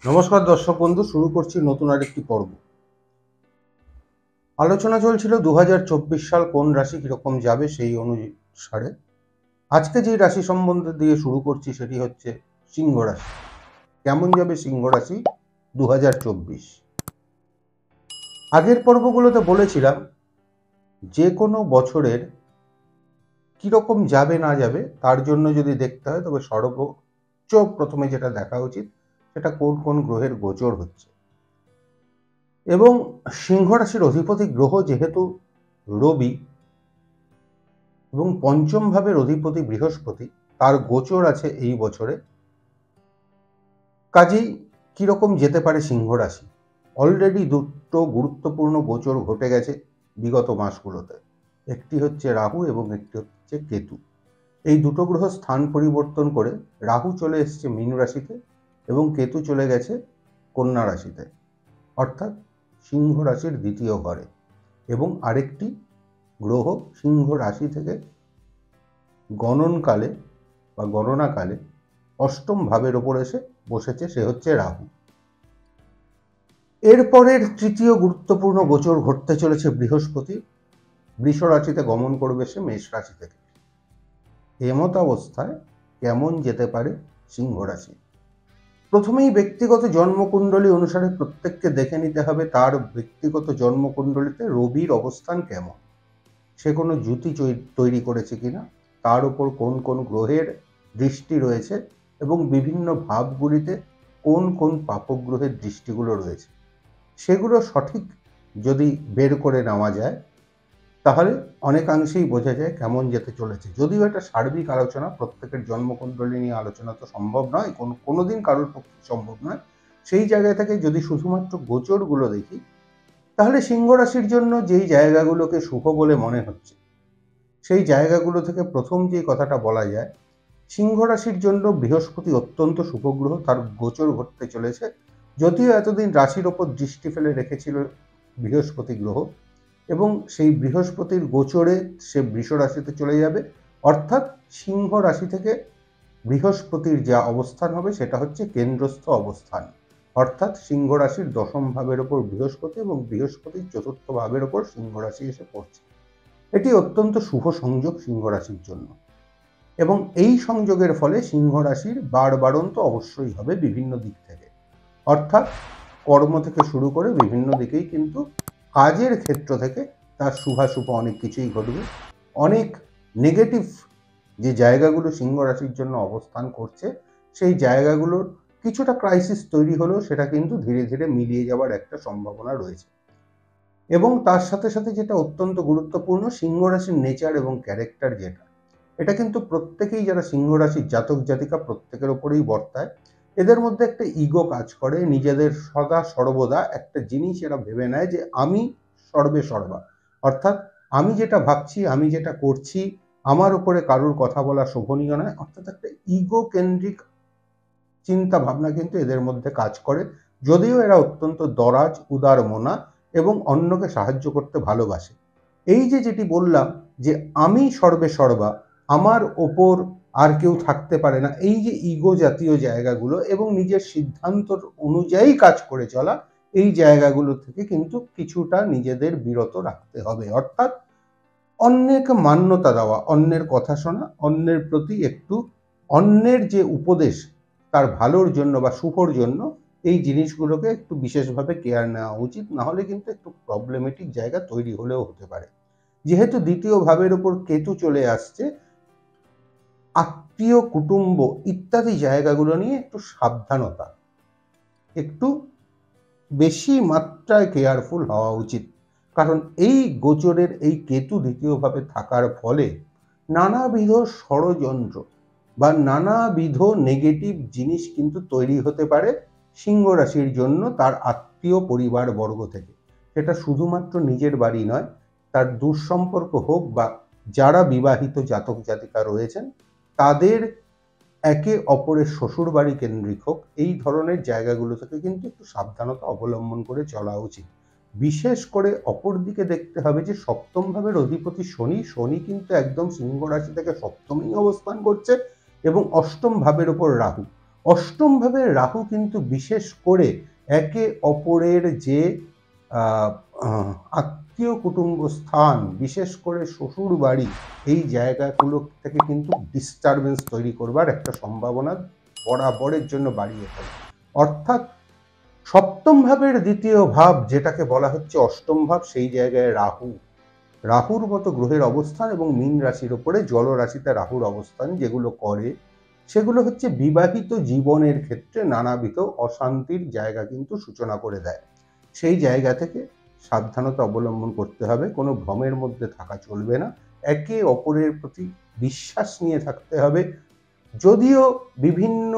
নমস্কার দর্শক বন্ধু, শুরু করছি নতুন আরেকটি পর্ব। আলোচনা চলছিল 2024 সাল কোন রাশি কিরকম যাবে সেই অনুসারে আজকে যে রাশি সম্বন্ধে দিয়ে শুরু করছি সেটি হচ্ছে সিংহ রাশি। কেমন যাবে সিংহ রাশি 2024? আগের পর্বগুলোতে বলেছিলাম যে কোনো বছরের কিরকম যাবে না যাবে তার জন্য যদি দেখতে হয় তবে সর্বোচ্চ প্রথমে যেটা দেখা উচিত সেটা কোন কোন গ্রহের গোচর হচ্ছে। এবং সিংহ রাশির অধিপতি গ্রহ যেহেতু রবি এবং পঞ্চম ভাবের অধিপতি বৃহস্পতি, তার গোচর আছে এই বছরে। কাজেই কিরকম যেতে পারে সিংহ রাশি? অলরেডি দুটো গুরুত্বপূর্ণ গোচর ঘটে গেছে বিগত মাসগুলোতে। একটি হচ্ছে রাহু এবং একটি হচ্ছে কেতু। এই দুটো গ্রহ স্থান পরিবর্তন করে রাহু চলে এসেছে মীন রাশিতে এবং কেতু চলে গেছে কন্যা রাশিতে, অর্থাৎ সিংহ রাশির দ্বিতীয় ঘরে। এবং আরেকটি গ্রহ সিংহ রাশি থেকে গণনকালে বা গণনাকালে অষ্টম ভাবের ওপর এসে বসেছে, সে হচ্ছে রাহু। এরপরের তৃতীয় গুরুত্বপূর্ণ গোচর ঘটতে চলেছে বৃহস্পতি। বৃষ রাশিতে গমন করবে সে মেষ রাশি থেকে। এমত অবস্থায় কেমন যেতে পারে সিংহ রাশি? প্রথমেই ব্যক্তিগত জন্মকুণ্ডলী অনুসারে প্রত্যেককে দেখে নিতে হবে তার ব্যক্তিগত জন্মকুণ্ডলীতে রবির অবস্থান কেমন, সে কোনো জুতি তৈরি করেছে কিনা, তার উপর কোন কোন গ্রহের দৃষ্টি রয়েছে এবং বিভিন্ন ভাবগুলিতে কোন কোন পাপগ্রহের দৃষ্টিগুলো রয়েছে, সেগুলো সঠিক যদি বের করে নেওয়া যায় তাহলে অনেকাংশেই বোঝা যায় কেমন যেতে চলেছে। যদিও এটা সার্বিক আলোচনা, প্রত্যেকের জন্মকুণ্ডলী নিয়ে আলোচনা তো সম্ভব নয়, কোনোদিন কারোর পক্ষে সম্ভব নয়। সেই জায়গা থেকে যদি শুধুমাত্র গোচরগুলো দেখি তাহলে সিংহ রাশির জন্য যেই জায়গাগুলোকে শুভ বলে মনে হচ্ছে সেই জায়গাগুলো থেকে প্রথম যে কথাটা বলা যায়, সিংহ রাশির জন্য বৃহস্পতি অত্যন্ত শুভ গ্রহ, তার গোচর ঘটতে চলেছে। যদিও এতদিন রাশির ওপর দৃষ্টি ফেলে রেখেছিল বৃহস্পতি গ্রহ, এবং সেই বৃহস্পতির গোচরে সে বৃষ রাশিতে চলে যাবে, অর্থাৎ সিংহ রাশি থেকে বৃহস্পতির যা অবস্থান হবে সেটা হচ্ছে কেন্দ্রস্থ অবস্থান, অর্থাৎ সিংহ রাশির দশম ভাবের ওপর বৃহস্পতি এবং বৃহস্পতির চতুর্থ ভাবের ওপর সিংহ রাশি এসে পড়ছে। এটি অত্যন্ত শুভ সংযোগ সিংহ রাশির জন্য, এবং এই সংযোগের ফলে সিংহ রাশির বাড়বাড়ন্ত অবশ্যই হবে বিভিন্ন দিক থেকে, অর্থাৎ কর্ম থেকে শুরু করে বিভিন্ন দিকেই কিন্তু কাজের ক্ষেত্র থেকে তার শুভাশুভ অনেক কিছুই ঘটবে। অনেক নেগেটিভ যে জায়গাগুলো সিংহ রাশির জন্য অবস্থান করছে সেই জায়গাগুলোর কিছুটা ক্রাইসিস তৈরি হলেও সেটা কিন্তু ধীরে ধীরে মিলিয়ে যাওয়ার একটা সম্ভাবনা রয়েছে। এবং তার সাথে সাথে যেটা অত্যন্ত গুরুত্বপূর্ণ, সিংহ রাশির নেচার এবং ক্যারেক্টার যেটা, এটা কিন্তু প্রত্যেকেই যারা সিংহ রাশির জাতক জাতিকা প্রত্যেকের ওপরেই বর্তায়। এদের মধ্যে একটা ইগো কাজ করে, নিজেদের সদা সর্বদা একটা জিনিস এরা ভেবে নেয় যে আমি সর্বে সর্বা, অর্থাৎ আমি যেটা ভাবছি আমি যেটা করছি আমার উপরে কারুর কথা বলা শোভনীয় নয়, অর্থাৎ একটা ইগো কেন্দ্রিক চিন্তা ভাবনা কিন্তু এদের মধ্যে কাজ করে। যদিও এরা অত্যন্ত দরাজ, উদার মনা এবং অন্যকে সাহায্য করতে ভালোবাসে। এই যে যেটি বললাম যে আমি সর্বে সর্বা, আমার ওপর আর কেউ থাকতে পারে না, এই যে ইগো জাতীয় জায়গাগুলো এবং নিজের সিদ্ধান্ত অনুযায়ী কাজ করে চলা, এই জায়গাগুলো থেকে কিন্তু কিছুটা নিজেদের বিরত রাখতে হবে। অর্থাৎ অন্যকে মান্যতা দেওয়া, অন্যের কথা শোনা, অন্যের প্রতি একটু অন্যের যে উপদেশ তার ভালোর জন্য বা শুভর জন্য এই জিনিসগুলোকে একটু বিশেষভাবে কেয়ার নেওয়া উচিত, না হলে কিন্তু একটু প্রবলেমেটিক জায়গা তৈরি হলেও হতে পারে। যেহেতু দ্বিতীয় ভাবের উপর কেতু চলে আসছে, আত্মীয় কুটুম্ব ইত্যাদি জায়গাগুলো নিয়ে একটু সাবধানতা, একটু বেশি মাত্রায় কেয়ারফুল হওয়া উচিত। কারণ এই গোচরের এই কেতু দ্বিতীয়ভাবে থাকার ফলে নানাবিধ ষড়যন্ত্র বা নানাবিধ নেগেটিভ জিনিস কিন্তু তৈরি হতে পারে সিংহ রাশির জন্য তার আত্মীয় পরিবার বর্গ থেকে। সেটা শুধুমাত্র নিজের বাড়ি নয়, তার দুঃসম্পর্ক হোক বা যারা বিবাহিত জাতক জাতিকা রয়েছেন তাদের একে অপরের শ্বশুর বাড়ি কেন্দ্রিক হোক, এই ধরনের জায়গাগুলো থেকে কিন্তু একটু সাবধানতা অবলম্বন করে চলা উচিত। বিশেষ করে অপরদিকে দেখতে হবে যে সপ্তম ভাবের অধিপতি শনি, শনি কিন্তু একদম সিংহ রাশি থেকে সপ্তমেই অবস্থান করছে এবং অষ্টম ভাবের ওপর রাহু, অষ্টম ভাবে রাহু কিন্তু বিশেষ করে একে অপরের যে আত্মীয় কুটুম্ব স্থান, বিশেষ করে শ্বশুর বাড়ি, এই জায়গাগুলো থেকে কিন্তু ডিস্টারবেন্স তৈরি করবার একটা সম্ভাবনা বরাবরের জন্য বাড়িয়ে তোলে। অর্থাৎ সপ্তম ভাবের দ্বিতীয় ভাব যেটাকে বলা হচ্ছে অষ্টম ভাব, সেই জায়গায় রাহুর মতো গ্রহের অবস্থান এবং মীন রাশির ওপরে জলরাশিতে রাহুর অবস্থান যেগুলো করে, সেগুলো হচ্ছে বিবাহিত জীবনের ক্ষেত্রে নানাবিধ অশান্তির জায়গা কিন্তু সূচনা করে দেয়। সেই জায়গা থেকে সাবধানতা অবলম্বন করতে হবে, কোনো ভ্রমের মধ্যে থাকা চলবে না, একে অপরের প্রতি বিশ্বাস নিয়ে থাকতে হবে। যদিও বিভিন্ন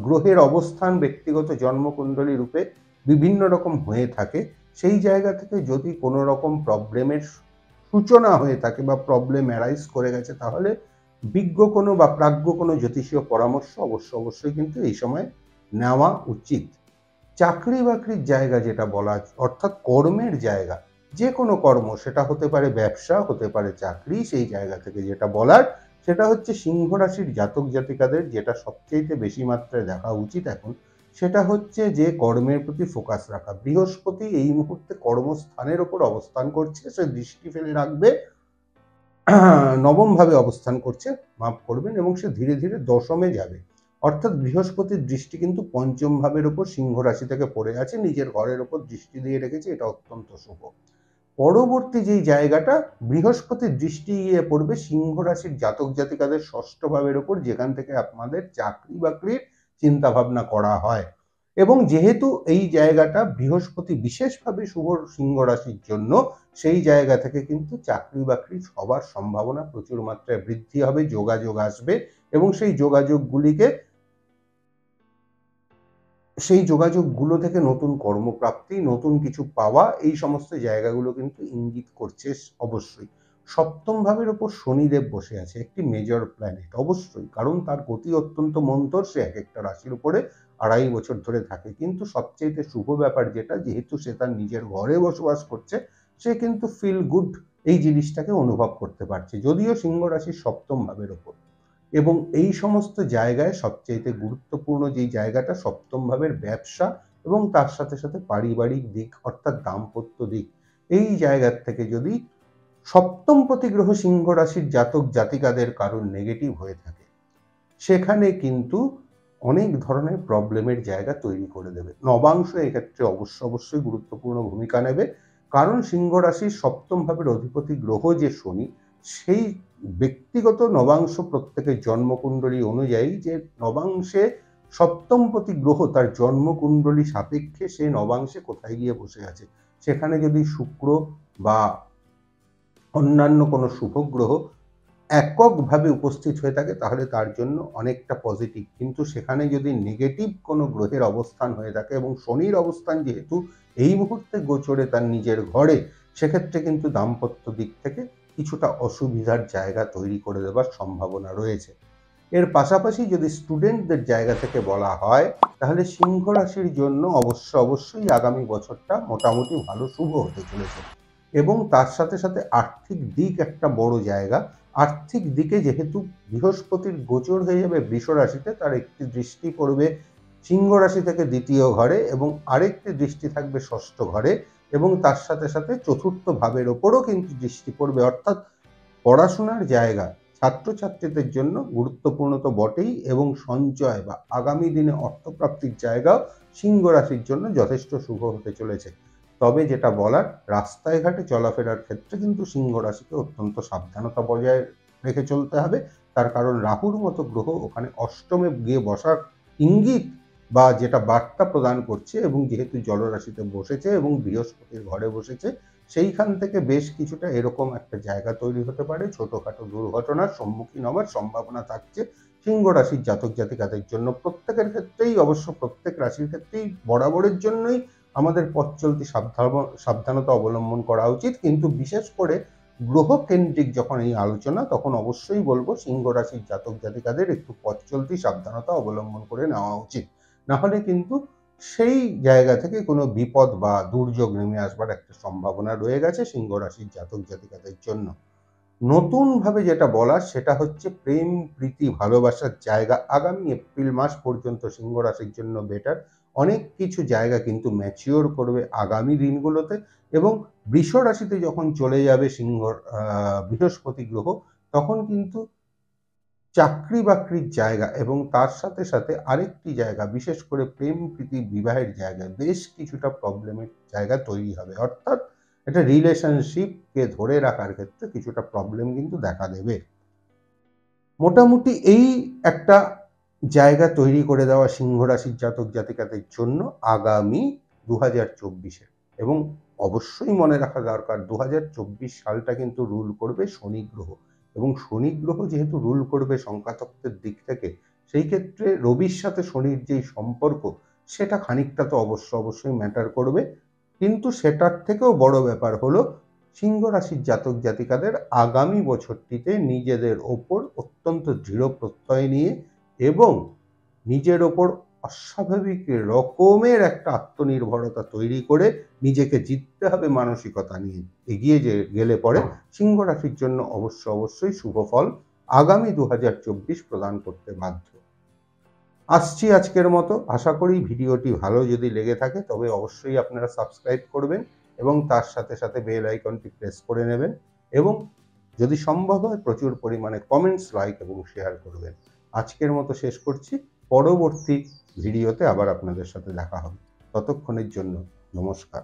গ্রহের অবস্থান ব্যক্তিগত জন্মকুণ্ডলী রূপে বিভিন্ন রকম হয়ে থাকে, সেই জায়গা থেকে যদি কোনো রকম প্রবলেমের সূচনা হয়ে থাকে বা প্রবলেম অ্যারাইজ করে গেছে, তাহলে বিজ্ঞ কোনো বা প্রাজ্ঞ কোনো জ্যোতিষীয় পরামর্শ অবশ্যই কিন্তু এই সময় নেওয়া উচিত। চাকরি বাকরির জায়গা যেটা বলা, অর্থাৎ কর্মের জায়গা, যে কোনো কর্ম, সেটা হতে পারে ব্যবসা, হতে পারে চাকরি, সেই জায়গা থেকে যেটা বলার সেটা হচ্ছে সিংহ রাশির জাতক জাতিকাদের যেটা সবচেয়ে বেশি মাত্রায় দেখা উচিত এখন, সেটা হচ্ছে যে কর্মের প্রতি ফোকাস রাখা। বৃহস্পতি এই মুহূর্তে কর্মস্থানের ওপর অবস্থান করছে, সে দৃষ্টি ফেলে রাখবে নবম ভাবে অবস্থান করছে, মাফ করবেন, এবং সে ধীরে ধীরে দশমে যাবে। অর্থাৎ বৃহস্পতির দৃষ্টি কিন্তু পঞ্চম ভাবের ওপর সিংহ রাশি থেকে পড়ে আছে, নিজের ঘরের ওপর দৃষ্টি দিয়ে রেখেছে, এটা অত্যন্ত শুভ। পরবর্তী যেই জায়গাটা বৃহস্পতির দৃষ্টি গিয়ে পড়বে সিংহ রাশির জাতক জাতিকাদের ষষ্ঠ ভাবের ওপর, যেখান থেকে আপনাদের চাকরি বাকরির চিন্তা ভাবনা করা হয়। এবং যেহেতু এই জায়গাটা বৃহস্পতি বিশেষভাবে শুভ সিংহ রাশির জন্য, সেই জায়গা থেকে কিন্তু চাকরি বাকরি হবার সম্ভাবনা প্রচুর মাত্রায় বৃদ্ধি হবে, যোগাযোগ আসবে, এবং সেই যোগাযোগগুলো থেকে নতুন কর্মপ্রাপ্তি, নতুন কিছু পাওয়া, এই সমস্ত জায়গাগুলো কিন্তু ইঙ্গিত করছে অবশ্যই। সপ্তম ভাবের ওপর শনিদেব বসে আছে, একটি মেজর প্ল্যানেট, অবশ্যই, কারণ তার গতি অত্যন্ত মন্তর, সে এক একটা রাশির উপরে 2.5 বছর ধরে থাকে। কিন্তু সবচেয়ে শুভ ব্যাপার যেটা, যেহেতু সে তার নিজের ঘরে বসবাস করছে, সে কিন্তু ফিল গুড এই জিনিসটাকে অনুভব করতে পারছে, যদিও সিংহ রাশির সপ্তম ভাবের ওপর। এবং এই সমস্ত জায়গায় সবচেয়ে গুরুত্বপূর্ণ যেই জায়গাটা, সপ্তম ভাবের ব্যবসা এবং তার সাথে সাথে পারিবারিক দিক, অর্থাৎ দাম্পত্য দিক, এই জায়গার থেকে যদি সপ্তম প্রতিগ্রহ সিংহ রাশির জাতক জাতিকাদের কারণ নেগেটিভ হয়ে থাকে, সেখানে কিন্তু অনেক ধরনের প্রবলেমের জায়গা তৈরি করে দেবে। নবাংশ এক্ষেত্রে অবশ্যই গুরুত্বপূর্ণ ভূমিকা নেবে, কারণ সিংহ রাশির সপ্তম ভাবের অধিপতি গ্রহ যে শনি, সেই ব্যক্তিগত নবাংশ প্রত্যেকের জন্মকুণ্ডলী অনুযায়ী, যে নবাংশে সপ্তমপতি গ্রহ তার জন্মকুণ্ডলী সাপেক্ষে সে নবাংশে কোথায় গিয়ে বসে আছে, সেখানে যদি শুক্র বা অন্যান্য কোনো শুভ গ্রহ এককভাবে উপস্থিত হয়ে থাকে, তাহলে তার জন্য অনেকটা পজিটিভ। কিন্তু সেখানে যদি নেগেটিভ কোনো গ্রহের অবস্থান হয়ে থাকে, এবং শনির অবস্থান যেহেতু এই মুহূর্তে গোচরে তার নিজের ঘরে, সেক্ষেত্রে কিন্তু দাম্পত্য দিক থেকে কিছুটা অসুবিধার জায়গা তৈরি করে দেবার সম্ভাবনা রয়েছে। এর পাশাপাশি যদি স্টুডেন্টদের জায়গা থেকে বলা হয়, তাহলে সিংহ রাশির জন্য অবশ্যই আগামী বছরটা মোটামুটি ভালো শুভ হতে চলেছে। এবং তার সাথে সাথে আর্থিক দিক একটা বড় জায়গা। আর্থিক দিকে যেহেতু বৃহস্পতির গোচর হয়ে যাবে বৃষ রাশিতে, তার একটি দৃষ্টি পড়বে সিংহ রাশি থেকে দ্বিতীয় ঘরে, এবং আরেকটি দৃষ্টি থাকবে ষষ্ঠ ঘরে, এবং তার সাথে সাথে চতুর্থ ভাবের ওপরও কিন্তু দৃষ্টি পড়বে। অর্থাৎ পড়াশোনার জায়গা ছাত্রছাত্রীদের জন্য গুরুত্বপূর্ণ তো বটেই, এবং সঞ্চয় বা আগামী দিনে অর্থপ্রাপ্তির জায়গাও সিংহ রাশির জন্য যথেষ্ট শুভ হতে চলেছে। তবে যেটা বলার, রাস্তায় ঘাটে চলাফেরার ক্ষেত্রে কিন্তু সিংহ রাশিকে অত্যন্ত সাবধানতা বজায় রেখে চলতে হবে। তার কারণ রাহুর মতো গ্রহ ওখানে অষ্টমে গিয়ে বসার ইঙ্গিত বা যেটা বার্তা প্রদান করছে, এবং যেহেতু জলরাশিতে বসেছে এবং বৃহস্পতির ঘরে বসেছে, সেইখান থেকে বেশ কিছুটা এরকম একটা জায়গা তৈরি হতে পারে, ছোটখাটো দুর্ঘটনার সম্মুখীন হওয়ার সম্ভাবনা থাকছে সিংহ রাশির জাতক জাতিকাদের জন্য। প্রত্যেকের ক্ষেত্রেই, অবশ্য প্রত্যেক রাশির ক্ষেত্রেই বরাবরের জন্যই আমাদের পথ চলতি সাবধানতা অবলম্বন করা উচিত, কিন্তু বিশেষ করে গ্রহ কেন্দ্রিক যখন এই আলোচনা, তখন অবশ্যই বলবো সিংহ রাশির জাতক জাতিকাদের একটু পথ চলতি সাবধানতা অবলম্বন করে নেওয়া উচিত। না হলে কিন্তু সেই জায়গা থেকে কোনো বিপদ বা দুর্যোগ নেমে আসবার একটা সম্ভাবনা রয়ে গেছে সিংহ রাশির জাতক জাতিকাদের জন্য। নতুনভাবে যেটা বলার সেটা হচ্ছে প্রেম, প্রীতি, ভালোবাসার জায়গা আগামী এপ্রিল মাস পর্যন্ত সিংহ রাশির জন্য বেটার। অনেক কিছু জায়গা কিন্তু ম্যাচিওর করবে আগামী দিনগুলোতে, এবং বৃষ রাশিতে যখন চলে যাবে বৃহস্পতি গ্রহ, তখন কিন্তু চাকরি বাকরির জায়গা এবং তার সাথে সাথে আরেকটি জায়গা, বিশেষ করে প্রেম প্রীতি বিবাহের জায়গায় বেশ কিছুটা প্রবলেমের জায়গা তৈরি হবে। অর্থাৎ এটা রিলেশনশিপকে ধরে রাখার ক্ষেত্রে কিছুটা প্রবলেম কিন্তু দেখা দেবে। মোটামুটি এই একটা জায়গা তৈরি করে দেওয়া সিংহ রাশির জাতক জাতিকাদের জন্য আগামী 2024-এ। এবং অবশ্যই মনে রাখা দরকার 2024 সালটা কিন্তু রুল করবে শনি গ্রহ, এবং শনি গ্রহ যেহেতু রুল করবে সংখ্যাতত্ত্বের দিক থেকে, সেই ক্ষেত্রে রবির সাথে শনির যেই সম্পর্ক, সেটা খানিকটা তো অবশ্যই ম্যাটার করবে। কিন্তু সেটার থেকেও বড় ব্যাপার হলো সিংহ রাশির জাতক জাতিকাদের আগামী বছরটিতে নিজেদের ওপর অত্যন্ত দৃঢ় প্রত্যয় নিয়ে এবং নিজের ওপর অস্বাভাবিক রকমের একটা আত্মনির্ভরতা তৈরি করে নিজেকে জিততে হবে মানসিকতা নিয়ে এগিয়ে গেলে পরে সিংহ রাশির জন্য অবশ্যই শুভ ফল আগামী 2024 প্রদান করতে বাধ্য। আসছি আজকের মতো। আশা করি ভিডিওটি ভালো যদি লেগে থাকে তবে অবশ্যই আপনারা সাবস্ক্রাইব করবেন এবং তার সাথে সাথে বেল আইকনটি প্রেস করে নেবেন, এবং যদি সম্ভব হয় প্রচুর পরিমাণে কমেন্টস, লাইক এবং শেয়ার করবেন। আজকের মতো শেষ করছি। পরবর্তী ভিডিওতে আবার আপনাদের সাথে দেখা হবে। ততক্ষণের জন্য নমস্কার।